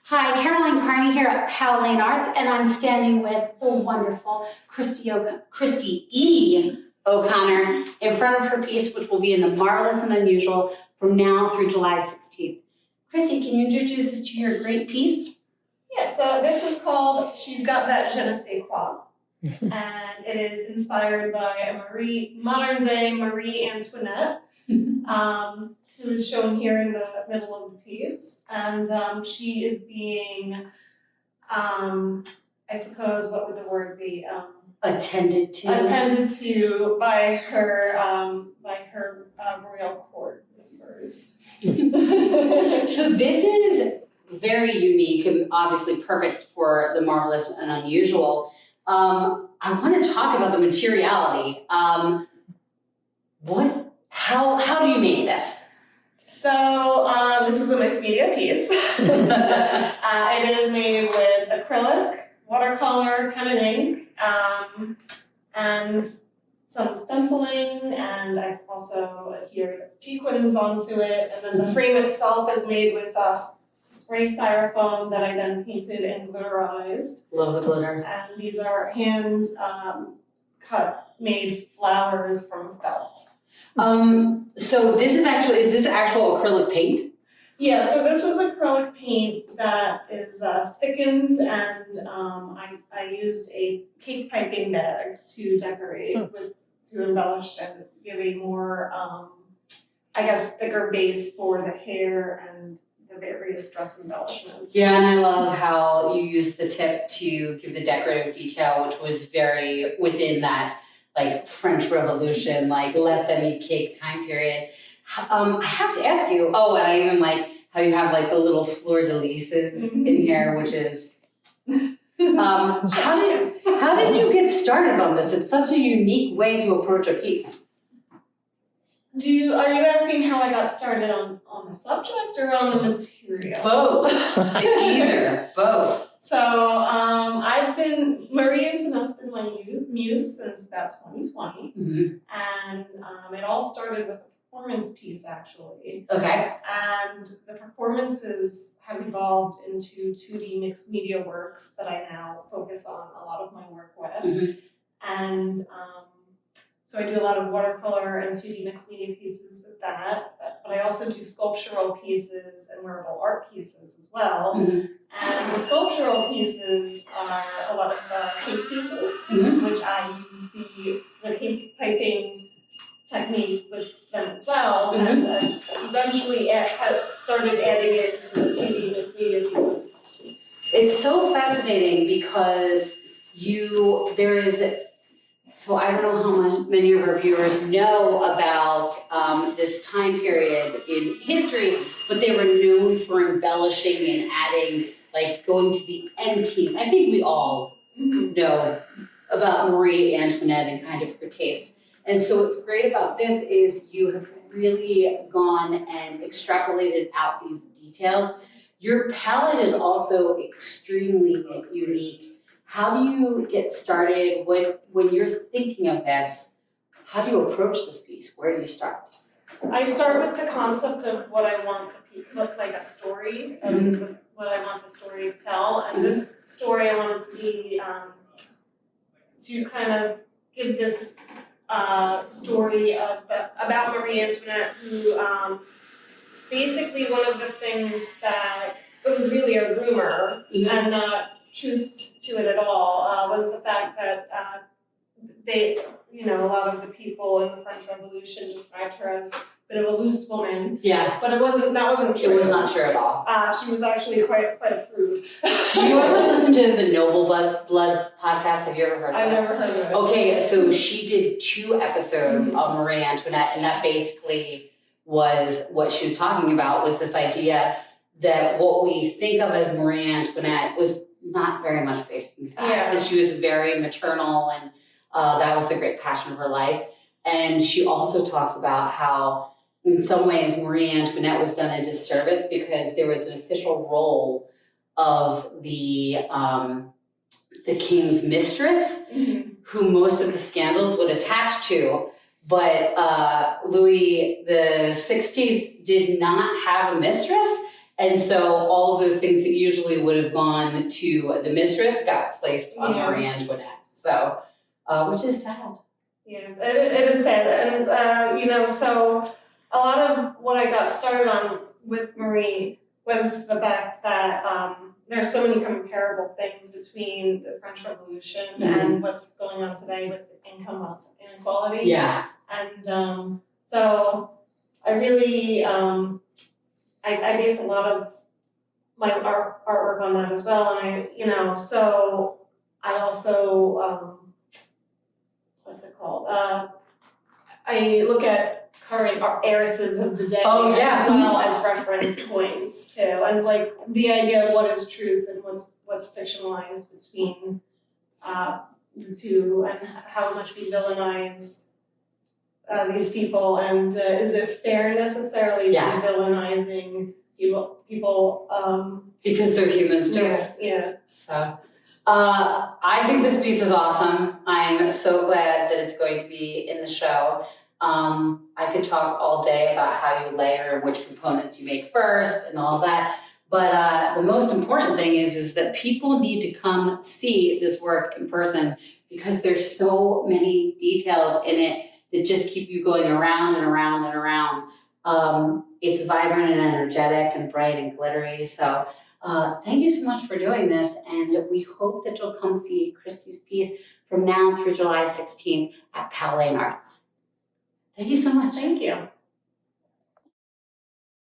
Hi, Caroline Kearney here at Powell Arts, and I'm standing with the wonderful Christy E. O'Connor in front of her piece, which will be in the Marvelous and Unusual from now through July 16th. Christy, can you introduce us to your great piece? Yeah, so this is called She's Got That Je ne sais quoi, and it is inspired by a modern-day Marie Antoinette, who is shown here in the middle of the piece. And she is being, I suppose, what would the word be? Attended to. Attended to by her royal court members. So this is very unique and obviously perfect for the Marvelous and Unusual. I want to talk about the materiality. How do you make this? So this is a mixed media piece. It is made with acrylic, watercolor, pen and ink, and some stenciling, and I've also adhered sequins onto it, and then the frame itself is made with spray styrofoam that I then painted and glitterized. Love the glitter. And these are hand made flowers from felt. So this is actual acrylic paint? Yeah, so this is acrylic paint that is thickened, and I used a cake piping bag to decorate to embellish and give a more, thicker base for the hair and the various dress embellishments. Yeah, and I love how you used the tip to give the decorative detail, which was very within that like French Revolution, like let them eat cake time period. I have to ask you, and I even like how you have like the little fleur-de-lises in here, which is, how did you get started on this? It's such a unique way to approach a piece. Are you asking how I got started on the subject or on the material? Both, either, both. So Marie Antoinette's been my muse since about 2020, and it all started with a performance piece actually. Okay. And the performances have evolved into 2D mixed media works that I now focus on a lot of my work with. And so I do a lot of watercolor and 2D mixed media pieces with that, but I also do sculptural pieces and wearable art pieces as well. And the sculptural pieces are a lot of cake pieces, which I use the cake piping technique with them as well, and eventually started adding it to the 2D mixed media pieces. It's so fascinating because so I don't know how many of our viewers know about this time period in history, but they were known for embellishing and adding, like going to the '18th. I think we all know about Marie Antoinette and kind of her taste. And so what's great about this is you have really gone and extrapolated out these details. Your palette is also extremely unique. How do you get started when you're thinking of this? How do you approach this piece? Where do you start? I start with the concept of what I want the piece, like a story, of what I want the story to tell. And this story I want it to be to kind of give this story about Marie Antoinette, who basically one of the things that it was really a rumor and not truth to it at all was the fact that a lot of the people in the French Revolution described her as a bit of a loose woman. Yeah. But that wasn't true. It was not true at all. She was actually quite a prude. Do you ever listen to the Noble Blood podcast? Have you ever heard of I've that? never heard of it. Okay, so she did 2 episodes of Marie Antoinette, and that basically was what she was talking about, was this idea that what we think of as Marie Antoinette was not very much based in fact, that she was very maternal, and that was the great passion of her life. And she also talks about how in some ways Marie Antoinette was done a disservice because there was an official role of the king's mistress, who most of the scandals would attach to, but Louis the 16th did not have a mistress, And so all of those things that usually would have gone to the mistress got placed on Yeah. Marie Antoinette. So, which is sad. Yeah, it is sad, and you know, so a lot of what I got started on with Marie was the fact that there's so many comparable things between the French Revolution and what's going on today with income wealth inequality. Yeah. And so I really I base a lot of my artwork on that as well, and so I also what's it called? I look at current heiresses of the day as well as reference points too, and like the idea of what is truth and what's fictionalized between the two, and how much we villainize these people, and is it fair necessarily to be villainizing people because they're humans too. Yeah. So, I think this piece is awesome. I'm so glad that it's going to be in the show. I could talk all day about how you layer and which components you make first and all that. But the most important thing is that people need to come see this work in person, because there's so many details in it that just keep you going around and around and around. It's vibrant and energetic and bright and glittery. So thank you so much for doing this, and we hope that you'll come see Christy's piece from now through July 16th at Powell Arts. Thank you so much. Thank you.